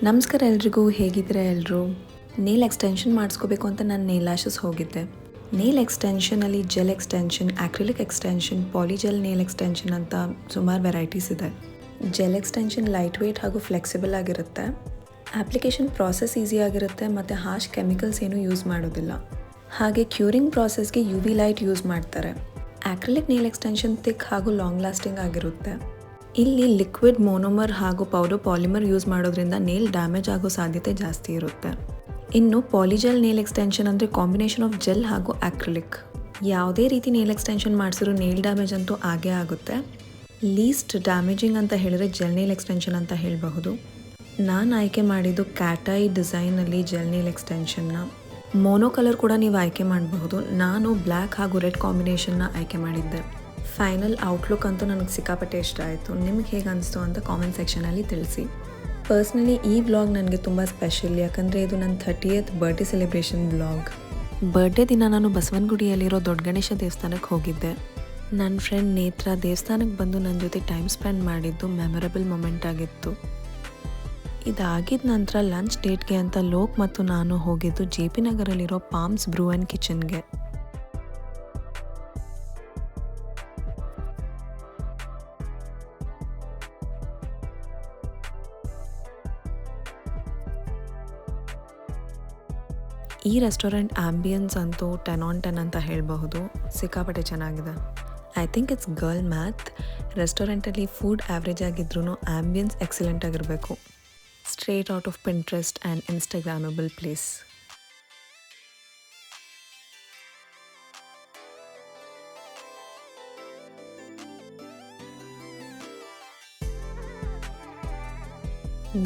ನಮಸ್ಕಾರ ಎಲ್ರಿಗೂ, ಹೇಗಿದ್ರೆ ಎಲ್ಲರೂ. ನೇಲ್ ಎಕ್ಸ್ಟೆನ್ಷನ್ ಮಾಡಿಸ್ಕೋಬೇಕು ಅಂತ ನಾನು ನೇಲ್ ಲ್ಯಾಶಸ್ ಹೋಗಿದ್ದೆ. ನೇಲ್ ಎಕ್ಸ್ಟೆನ್ಷನಲ್ಲಿ gel extension, acrylic extension, polygel nail extension ಅಂತ ಸುಮಾರು ವೆರೈಟೀಸ್ ಇದೆ. ಜೆಲ್ ಎಕ್ಸ್ಟೆನ್ಷನ್ ಲೈಟ್ ವೇಟ್ ಹಾಗೂ ಫ್ಲೆಕ್ಸಿಬಲ್ ಆಗಿರುತ್ತೆ. ಅಪ್ಲಿಕೇಶನ್ ಪ್ರಾಸೆಸ್ ಈಸಿ ಆಗಿರುತ್ತೆ ಮತ್ತು ಹಾರ್ಶ್ ಕೆಮಿಕಲ್ಸ್ ಏನೂ ಯೂಸ್ ಮಾಡೋದಿಲ್ಲ. ಹಾಗೆ ಕ್ಯೂರಿಂಗ್ ಪ್ರಾಸೆಸ್ಗೆ UV ಲೈಟ್ ಯೂಸ್ ಮಾಡ್ತಾರೆ. ಆಕ್ರಿಲಿಕ್ ನೇಲ್ ಎಕ್ಸ್ಟೆನ್ಷನ್ ಥಿಕ್ ಹಾಗೂ ಲಾಂಗ್ ಲಾಸ್ಟಿಂಗ್ ಆಗಿರುತ್ತೆ. ಇಲ್ಲಿ ಲಿಕ್ವಿಡ್ ಮೋನೋಮರ್ ಹಾಗೂ ಪೌಡರ್ ಪಾಲಿಮರ್ ಯೂಸ್ ಮಾಡೋದ್ರಿಂದ ನೇಲ್ ಡ್ಯಾಮೇಜ್ ಆಗೋ ಸಾಧ್ಯತೆ ಜಾಸ್ತಿ ಇರುತ್ತೆ. ಇನ್ನು ಪಾಲಿಜೆಲ್ ನೇಲ್ ಎಕ್ಸ್ಟೆನ್ಷನ್ ಅಂದರೆ ಕಾಂಬಿನೇಷನ್ ಆಫ್ ಜೆಲ್ ಹಾಗೂ ಆಕ್ರಿಲಿಕ್. ಯಾವುದೇ ರೀತಿ ನೇಲ್ ಎಕ್ಸ್ಟೆನ್ಷನ್ ಮಾಡಿಸಿರೋ ನೇಲ್ ಡ್ಯಾಮೇಜ್ ಅಂತೂ ಆಗೇ ಆಗುತ್ತೆ. ಲೀಸ್ಟ್ ಡ್ಯಾಮೇಜಿಂಗ್ ಅಂತ ಹೇಳಿದ್ರೆ ಜೆಲ್ ನೇಲ್ ಎಕ್ಸ್ಟೆನ್ಷನ್ ಅಂತ ಹೇಳಬಹುದು. ನಾನು ಆಯ್ಕೆ ಮಾಡಿದ್ದು ಕ್ಯಾಟ್ ಐ ಡಿಸೈನಲ್ಲಿ ಜೆಲ್ ನೇಲ್ ಎಕ್ಸ್ಟೆನ್ಷನ್ನ. ಮೋನೋ ಕಲರ್ ಕೂಡ ನೀವು ಆಯ್ಕೆ ಮಾಡಬಹುದು. ನಾನು ಬ್ಲ್ಯಾಕ್ ಹಾಗೂ ರೆಡ್ ಕಾಂಬಿನೇಷನ್ನ ಆಯ್ಕೆ ಮಾಡಿದ್ದೆ. ಫೈನಲ್ ಔಟ್ಲುಕ್ ಅಂತೂ ನನಗೆ ಸಿಕ್ಕಾಪಟ್ಟೆ ಇಷ್ಟ ಆಯಿತು. ನಿಮಗೆ ಹೇಗೆ ಅನಿಸ್ತು ಅಂತ ಕಾಮೆಂಟ್ ಸೆಕ್ಷನಲ್ಲಿ ತಿಳಿಸಿ. ಪರ್ಸ್ನಲಿ ಈ ವ್ಲಾಗ್ ನನಗೆ ತುಂಬ ಸ್ಪೆಷಲ್, ಯಾಕಂದರೆ ಇದು ನನ್ನ 30th birthday celebration vlog. Birthday ದಿನ ನಾನು ಬಸವನಗುಡಿಯಲ್ಲಿರೋ ದೊಡ್ಡ ಗಣೇಶ ದೇವಸ್ಥಾನಕ್ಕೆ ಹೋಗಿದ್ದೆ. ನನ್ನ ಫ್ರೆಂಡ್ ನೇತ್ರ ದೇವಸ್ಥಾನಕ್ಕೆ ಬಂದು ನನ್ನ ಜೊತೆ ಟೈಮ್ ಸ್ಪೆಂಡ್ ಮಾಡಿದ್ದು ಮೆಮೊರಬಲ್ ಮೊಮೆಂಟ್ ಆಗಿತ್ತು. ಇದಾಗಿದ್ದ ನಂತರ ಲಂಚ್ ಡೇಟ್ಗೆ ಅಂತ ಲೋಕ್ ಮತ್ತು ನಾನು ಹೋಗಿದ್ದು JP ನಗರಲ್ಲಿರೋ ಪಾಮ್ಸ್ ಬ್ರೂ ಆ್ಯಂಡ್ ಕಿಚನ್ಗೆ. ಈ ರೆಸ್ಟೋರೆಂಟ್ ಆ್ಯಂಬಿಯನ್ಸ್ ಅಂತೂ 10/10 ಅಂತ ಹೇಳಬಹುದು. ಸಿಕ್ಕಾಪಟ್ಟೆ ಚೆನ್ನಾಗಿದೆ. I think it's girl math. ರೆಸ್ಟೋರೆಂಟಲ್ಲಿ ಫುಡ್ ಆ್ಯಾವ್ರೇಜ್ ಆಗಿದ್ರೂ ಆ್ಯಂಬಿಯನ್ಸ್ ಎಕ್ಸಲೆಂಟ್ ಆಗಿರಬೇಕು. Straight out of Pinterest and instagrammable place.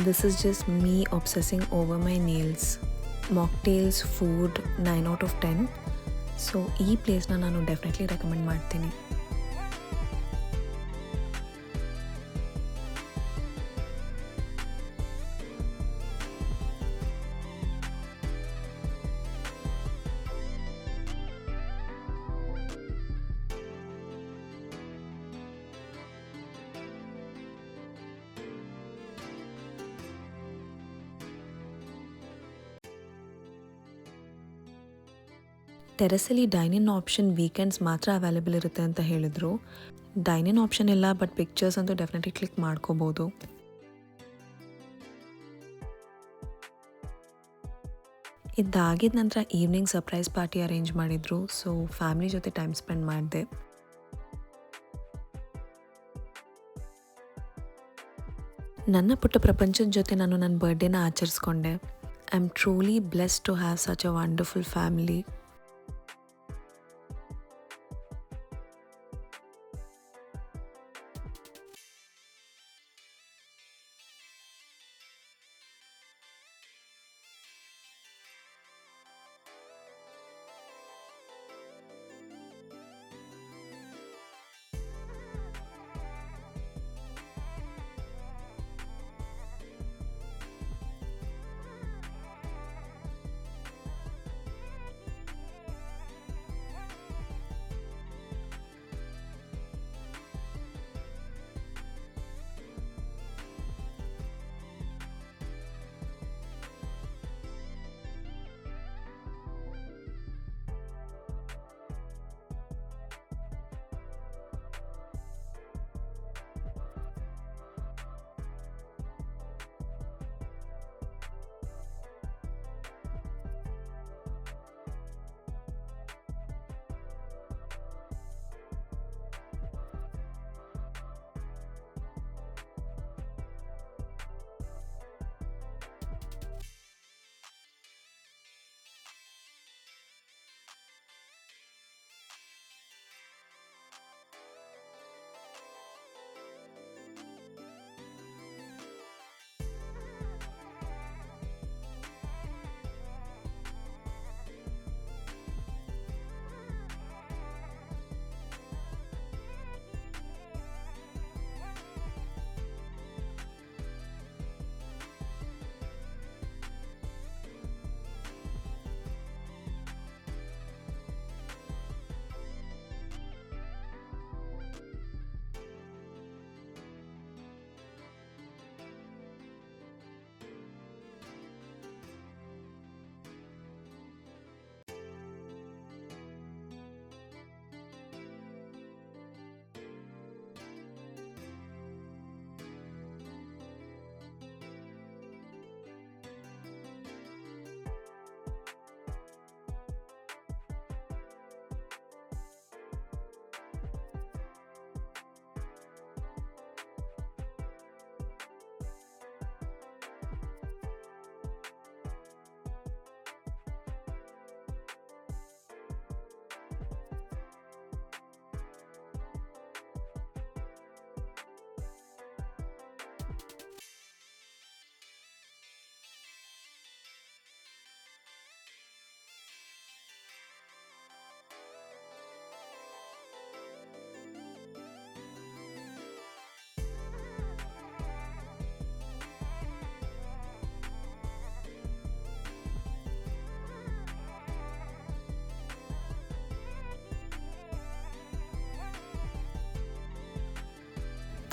This is just me obsessing over my nails. Mocktails, food 9 out of 10. So ಈ ಪ್ಲೇಸ್ನ ನಾನು ಡೆಫಿನೆಟ್ಲಿ ರೆಕಮೆಂಡ್ ಮಾಡ್ತೀನಿ. ಟೆರೆಸಲ್ಲಿ dine in option weekends ಮಾತ್ರ available ಇರುತ್ತೆ ಅಂತ ಹೇಳಿದರು. ಡೈನಿನ್ ಆಪ್ಷನ್ ಇಲ್ಲ, ಬಟ್ ಪಿಕ್ಚರ್ಸ್ ಅಂತೂ ಡೆಫಿನೆಟ್ಲಿ ಕ್ಲಿಕ್ ಮಾಡ್ಕೋಬೋದು. ಇದಾಗಿದ್ದ ನಂತರ ಈವ್ನಿಂಗ್ ಸರ್ಪ್ರೈಸ್ ಪಾರ್ಟಿ ಅರೇಂಜ್ ಮಾಡಿದರು. ಸೊ ಫ್ಯಾಮಿಲಿ ಜೊತೆ ಟೈಮ್ ಸ್ಪೆಂಡ್ ಮಾಡಿದೆ. ನನ್ನ ಪುಟ್ಟ ಪ್ರಪಂಚದ ಜೊತೆ ನಾನು ನನ್ನ ಬರ್ಡೇನ ಆಚರಿಸ್ಕೊಂಡೆ. I am truly blessed to have such a wonderful family.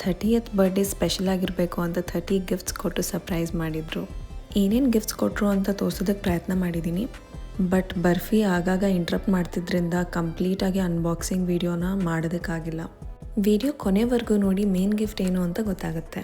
30th birthday special ಆಗಿರಬೇಕು ಅಂತ 30 ಗಿಫ್ಟ್ಸ್ ಕೊಟ್ಟು ಸರ್ಪ್ರೈಸ್ ಮಾಡಿದರು. ಏನೇನು ಗಿಫ್ಟ್ಸ್ ಕೊಟ್ಟರು ಅಂತ ತೋರಿಸೋದಕ್ಕೆ ಪ್ರಯತ್ನ ಮಾಡಿದ್ದೀನಿ. ಬಟ್ ಬರ್ಫಿ ಆಗಾಗ ಇಂಟ್ರಪ್ಟ್ ಮಾಡ್ತಿದ್ರಿಂದ ಕಂಪ್ಲೀಟಾಗಿ ಅನ್ಬಾಕ್ಸಿಂಗ್ ವಿಡಿಯೋನ ಮಾಡೋದಕ್ಕಾಗಿಲ್ಲ. ವಿಡಿಯೋ ಕೊನೆವರೆಗೂ ನೋಡಿ ಮೇನ್ ಗಿಫ್ಟ್ ಏನು ಅಂತ ಗೊತ್ತಾಗುತ್ತೆ.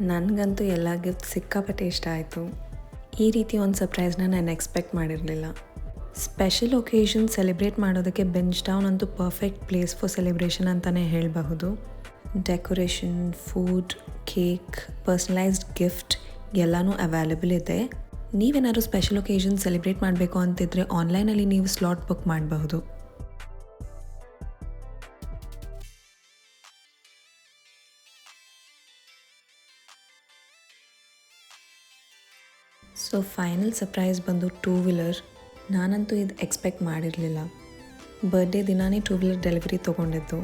ನನಗಂತೂ ಎಲ್ಲ ಗಿಫ್ಟ್ ಸಿಕ್ಕಾಪಟ್ಟೆ ಇಷ್ಟ ಆಯಿತು. ಈ ರೀತಿ ಒಂದು ಸರ್ಪ್ರೈಸ್ನ ನಾನು ಎಕ್ಸ್ಪೆಕ್ಟ್ ಮಾಡಿರಲಿಲ್ಲ. ಸ್ಪೆಷಲ್ ಒಕೇಶನ್ ಸೆಲೆಬ್ರೇಟ್ ಮಾಡೋದಕ್ಕೆ ಬೆಂಚ್ ಟೌನ್ ಅಂತೂ ಪರ್ಫೆಕ್ಟ್ ಪ್ಲೇಸ್ ಫಾರ್ ಸೆಲೆಬ್ರೇಷನ್ ಅಂತಲೇ ಹೇಳಬಹುದು. Decoration, food, cake, personalised gift ಎಲ್ಲನೂ ಅವೈಲೇಬಲ್ ಇದೆ. ನೀವೇನಾದ್ರು ಸ್ಪೆಷಲ್ ಒಕೇಶನ್ ಸೆಲೆಬ್ರೇಟ್ ಮಾಡಬೇಕು ಅಂತಿದ್ರೆ ಆನ್ಲೈನಲ್ಲಿ ನೀವು ಸ್ಲಾಟ್ ಬುಕ್ ಮಾಡಬಹುದು. ಸೊ ಫೈನಲ್ ಸರ್ಪ್ರೈಸ್ ಬಂದು 2 ವೀಲರ್. ನಾನಂತೂ ಇದು ಎಕ್ಸ್ಪೆಕ್ಟ್ ಮಾಡಿರಲಿಲ್ಲ. ಬರ್ಡೇ ದಿನಾನೇ 2 ವೀಲರ್ ಡೆಲಿವರಿ ತೊಗೊಂಡಿದ್ದು.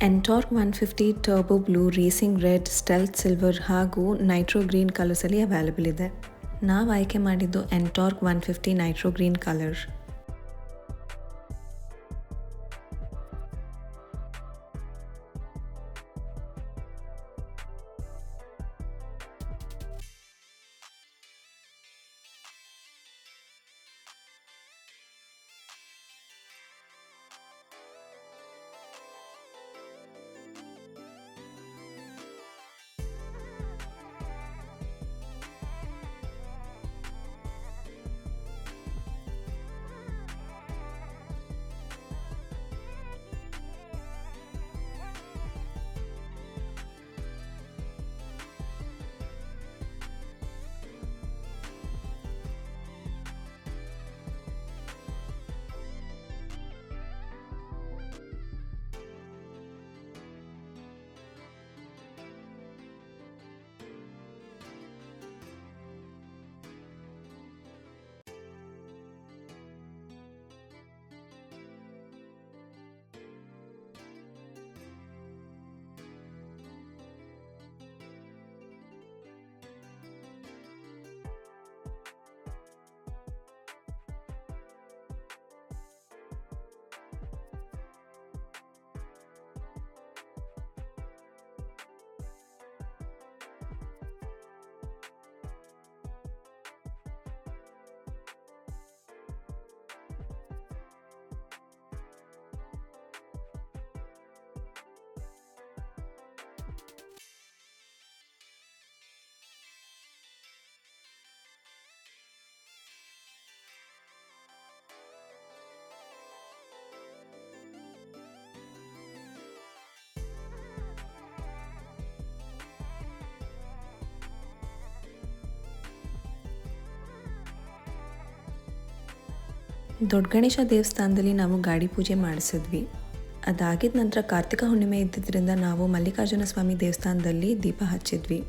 NTorq 150 turbo blue, racing red, stealth silver ಹಾಗೂ ನೈಟ್ರೋ ಗ್ರೀನ್ ಕಲರ್ಸಲ್ಲಿ ಅವೈಲೇಬಲ್ ಇದೆ. ನಾವು ಆಯ್ಕೆ ಮಾಡಿದ್ದು ಎನ್ಟಾರ್ಕ್ 150 ನೈಟ್ರೋ ಗ್ರೀನ್ ಕಲರ್. ದೊಡ್ಡ ಗಣೇಶ ದೇವಸ್ಥಾನದಲ್ಲಿ ನಾವು ಗಾಡಿ ಪೂಜೆ ಮಾಡಿಸಿದ್ವಿ. ಅದಾಗಿದ್ದ ನಂತರ ಕಾರ್ತಿಕ ಹುಣ್ಣಿಮೆ ಇದ್ದಿದ್ದರಿಂದ ನಾವು ಮಲ್ಲಿಕಾರ್ಜುನ ಸ್ವಾಮಿ ದೇವಸ್ಥಾನದಲ್ಲಿ ದೀಪ ಹಚ್ಚಿದ್ವಿ.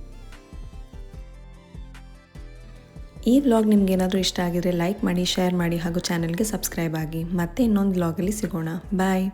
ಈ ವ್ಲಾಗ್ ನಿಮಗೇನಾದರೂ ಇಷ್ಟ ಆಗಿದ್ರೆ ಲೈಕ್ ಮಾಡಿ, ಶೇರ್ ಮಾಡಿ ಹಾಗೂ ಚಾನಲ್ಗೆ ಸಬ್ಸ್ಕ್ರೈಬ್ ಆಗಿ. ಮತ್ತೆ ಇನ್ನೊಂದು ವ್ಲಾಗಲ್ಲಿ ಸಿಗೋಣ. ಬಾಯ್.